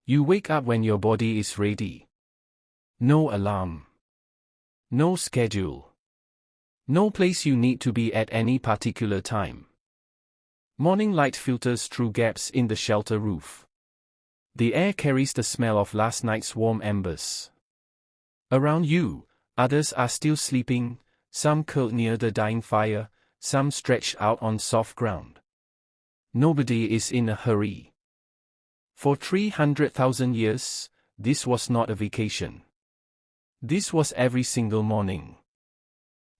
You wake up when your body is ready. No alarm. No schedule. No place you need to be at any particular time. Morning light filters through gaps in the shelter roof. The air carries the smell of last night's warm embers. Around you, others are still sleeping, some curled near the dying fire, some stretched out on soft ground. Nobody is in a hurry. For 300,000 years, this was not a vacation. This was every single morning.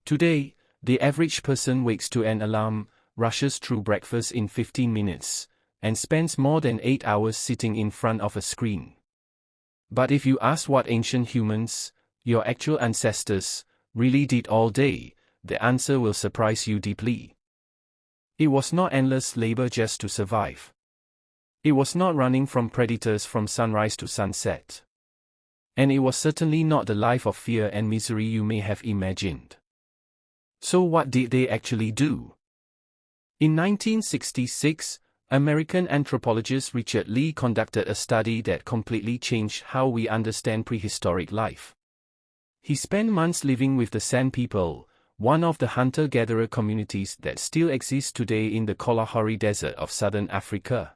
Today, the average person wakes to an alarm, rushes through breakfast in 15 minutes, and spends more than 8 hours sitting in front of a screen. But if you ask what ancient humans, your actual ancestors, really did all day, the answer will surprise you deeply. It was not endless labor just to survive. It was not running from predators from sunrise to sunset. And it was certainly not the life of fear and misery you may have imagined. So what did they actually do? In 1966, American anthropologist Richard Lee conducted a study that completely changed how we understand prehistoric life. He spent months living with the San people, one of the hunter-gatherer communities that still exist today in the Kalahari Desert of southern Africa.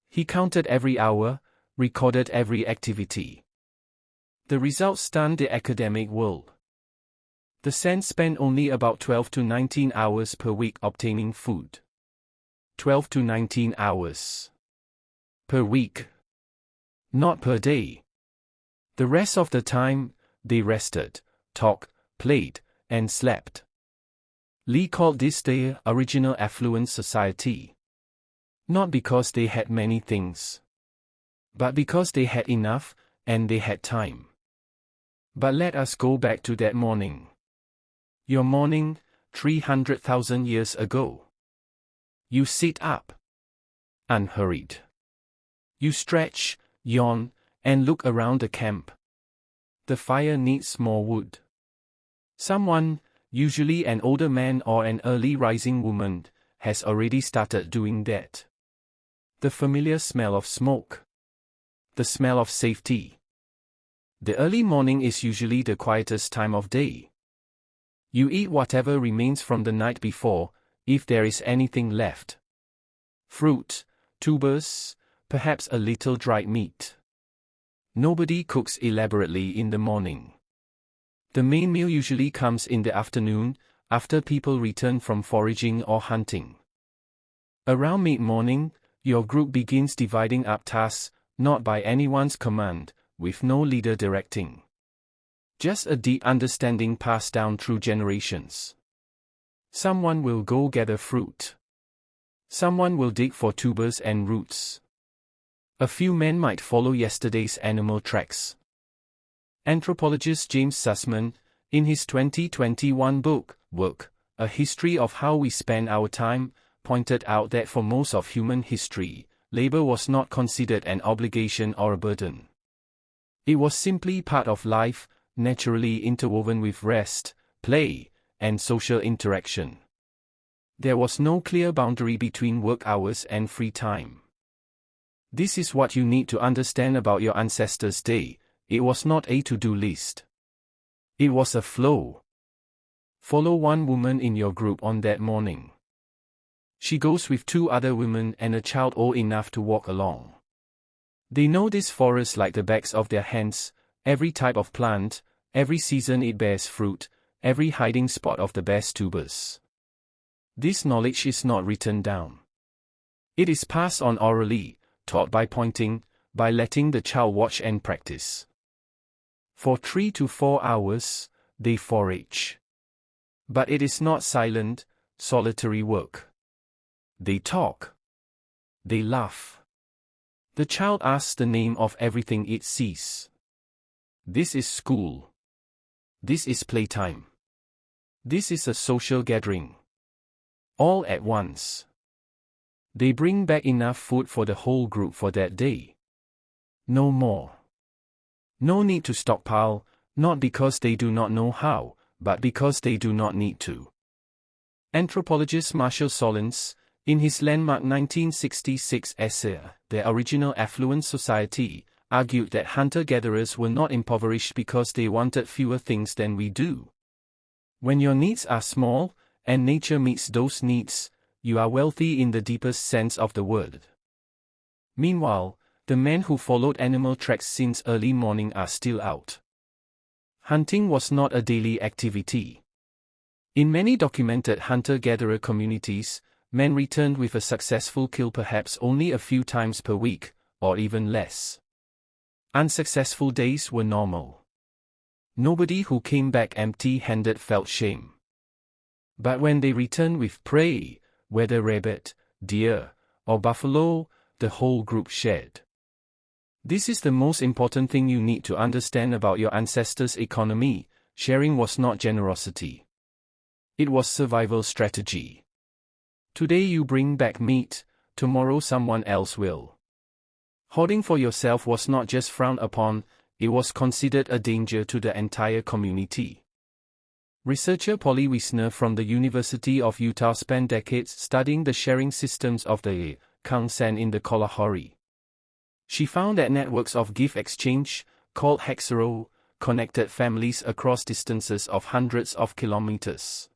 He counted every hour, recorded every activity. The results stunned the academic world. The San spent only about 12 to 19 hours per week obtaining food. 12 to 19 hours. Per week. Not per day. The rest of the time, they rested, talked, played, and slept. Lee called this the original affluent society. Not because they had many things, but because they had enough, and they had time. But let us go back to that morning. Your morning, 300,000 years ago. You sit up. Unhurried. You stretch, yawn, and look around the camp. The fire needs more wood. Someone, usually an older man or an early rising woman, has already started doing that. The familiar smell of smoke. The smell of safety. The early morning is usually the quietest time of day. You eat whatever remains from the night before, if there is anything left. Fruit, tubers, perhaps a little dried meat. Nobody cooks elaborately in the morning. The main meal usually comes in the afternoon, after people return from foraging or hunting. Around mid-morning, your group begins dividing up tasks, not by anyone's command, with no leader directing. Just a deep understanding passed down through generations. Someone will go gather fruit. Someone will dig for tubers and roots. A few men might follow yesterday's animal tracks. Anthropologist James Suzman, in his 2021 book, Work, A History of How We Spend Our Time, pointed out that for most of human history, labor was not considered an obligation or a burden. It was simply part of life, naturally interwoven with rest, play, and social interaction. There was no clear boundary between work hours and free time. This is what you need to understand about your ancestors' day. It was not a to-do list. It was a flow. Follow one woman in your group on that morning. She goes with 2 other women and a child old enough to walk along. They know this forest like the backs of their hands, every type of plant, every season it bears fruit, every hiding spot of the best tubers. This knowledge is not written down. It is passed on orally, taught by pointing, by letting the child watch and practice. For 3 to 4 hours, they forage. But it is not silent, solitary work. They talk. They laugh. The child asks the name of everything it sees. This is school. This is playtime. This is a social gathering. All at once. They bring back enough food for the whole group for that day. No more. No need to stockpile, not because they do not know how, but because they do not need to. Anthropologist Marshall Solins, In his landmark 1966 essay, The Original Affluent Society, argued that hunter-gatherers were not impoverished because they wanted fewer things than we do. When your needs are small, and nature meets those needs, you are wealthy in the deepest sense of the word. Meanwhile, the men who followed animal tracks since early morning are still out. Hunting was not a daily activity. In many documented hunter-gatherer communities, men returned with a successful kill perhaps only a few times per week, or even less. Unsuccessful days were normal. Nobody who came back empty-handed felt shame. But when they returned with prey, whether rabbit, deer, or buffalo, the whole group shared. This is the most important thing you need to understand about your ancestors' economy. Sharing was not generosity. It was survival strategy. Today you bring back meat, tomorrow someone else will. Hoarding for yourself was not just frowned upon, it was considered a danger to the entire community. Researcher Polly Wiessner from the University of Utah spent decades studying the sharing systems of the Kangsan in the Kalahari. She found that networks of gift exchange, called hexero, connected families across distances of hundreds of kilometers.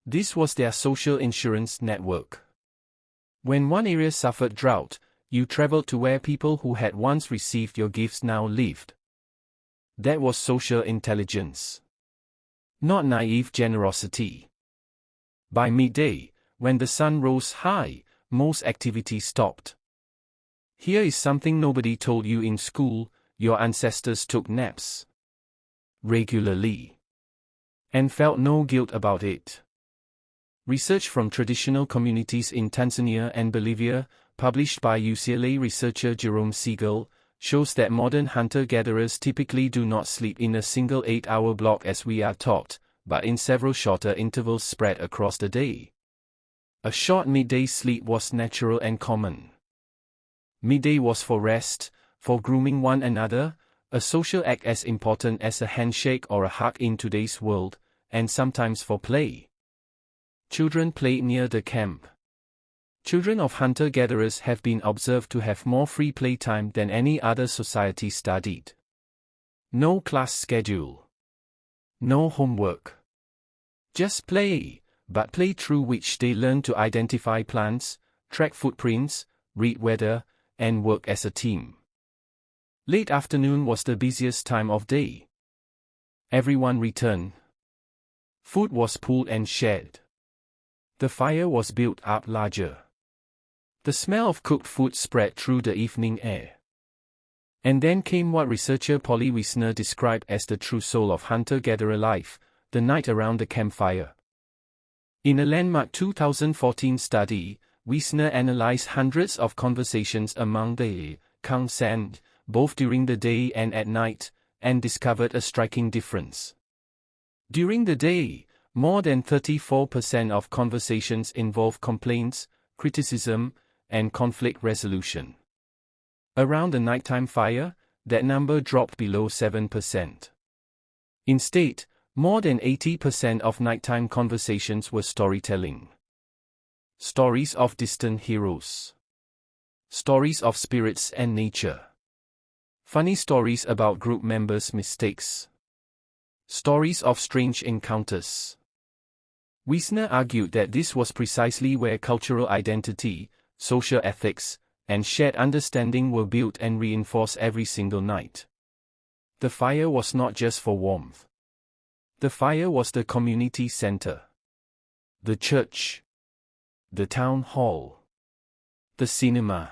This was their social insurance network. When one area suffered drought, you traveled to where people who had once received your gifts now lived. That was social intelligence. Not naive generosity. By midday, when the sun rose high, most activity stopped. Here is something nobody told you in school: your ancestors took naps regularly and felt no guilt about it. Research from traditional communities in Tanzania and Bolivia, published by UCLA researcher Jerome Siegel, shows that modern hunter-gatherers typically do not sleep in a single 8-hour block as we are taught, but in several shorter intervals spread across the day. A short midday sleep was natural and common. Midday was for rest, for grooming one another, a social act as important as a handshake or a hug in today's world, and sometimes for play. Children played near the camp. Children of hunter-gatherers have been observed to have more free playtime than any other society studied. No class schedule. No homework. Just play, but play through which they learn to identify plants, track footprints, read weather, and work as a team. Late afternoon was the busiest time of day. Everyone returned. Food was pooled and shared. The fire was built up larger. The smell of cooked food spread through the evening air. And then came what researcher Polly Wiessner described as the true soul of hunter-gatherer life, the night around the campfire. In a landmark 2014 study, Wiessner analyzed hundreds of conversations among the Kangsan, both during the day and at night, and discovered a striking difference. During the day, more than 34% of conversations involve complaints, criticism, and conflict resolution. Around the nighttime fire, that number dropped below 7%. Instead, more than 80% of nighttime conversations were storytelling. Stories of distant heroes. Stories of spirits and nature. Funny stories about group members' mistakes. Stories of strange encounters. Wiessner argued that this was precisely where cultural identity, social ethics, and shared understanding were built and reinforced every single night. The fire was not just for warmth. The fire was the community center. The church. The town hall. The cinema.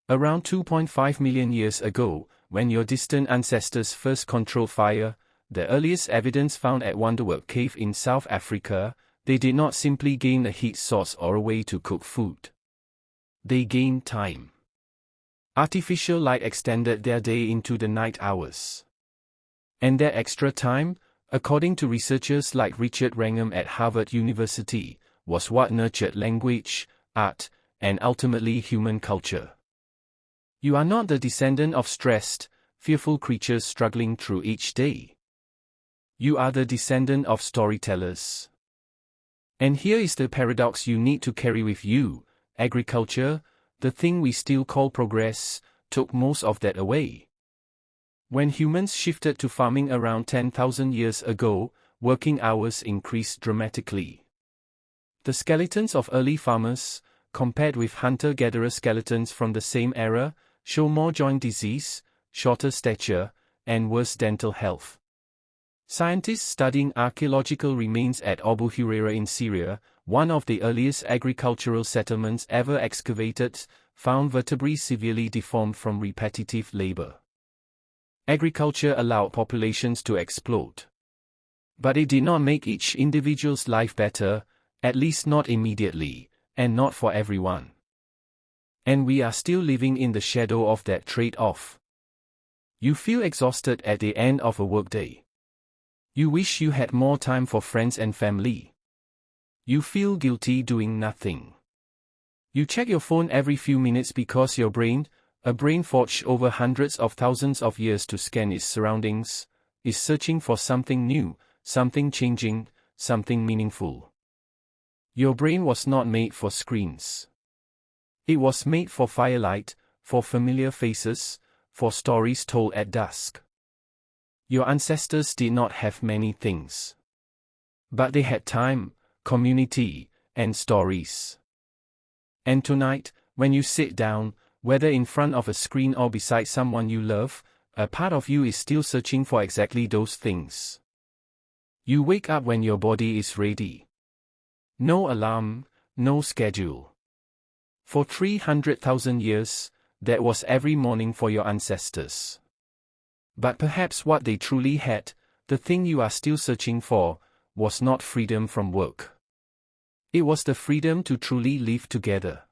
Around 2.5 million years ago, when your distant ancestors first controlled fire, the earliest evidence found at Wonderwerk Cave in South Africa, they did not simply gain a heat source or a way to cook food. They gained time. Artificial light extended their day into the night hours. And that extra time, according to researchers like Richard Wrangham at Harvard University, was what nurtured language, art, and ultimately human culture. You are not the descendant of stressed, fearful creatures struggling through each day. You are the descendant of storytellers. And here is the paradox you need to carry with you: agriculture, the thing we still call progress, took most of that away. When humans shifted to farming around 10,000 years ago, working hours increased dramatically. The skeletons of early farmers, compared with hunter-gatherer skeletons from the same era, show more joint disease, shorter stature, and worse dental health. Scientists studying archaeological remains at Abu Huraira in Syria, one of the earliest agricultural settlements ever excavated, found vertebrae severely deformed from repetitive labor. Agriculture allowed populations to explode. But it did not make each individual's life better, at least not immediately, and not for everyone. And we are still living in the shadow of that trade-off. You feel exhausted at the end of a workday. You wish you had more time for friends and family. You feel guilty doing nothing. You check your phone every few minutes because your brain, a brain forged over hundreds of thousands of years to scan its surroundings, is searching for something new, something changing, something meaningful. Your brain was not made for screens. It was made for firelight, for familiar faces, for stories told at dusk. Your ancestors did not have many things. But they had time, community, and stories. And tonight, when you sit down, whether in front of a screen or beside someone you love, a part of you is still searching for exactly those things. You wake up when your body is ready. No alarm, no schedule. For 300,000 years, that was every morning for your ancestors. But perhaps what they truly had, the thing you are still searching for, was not freedom from work. It was the freedom to truly live together.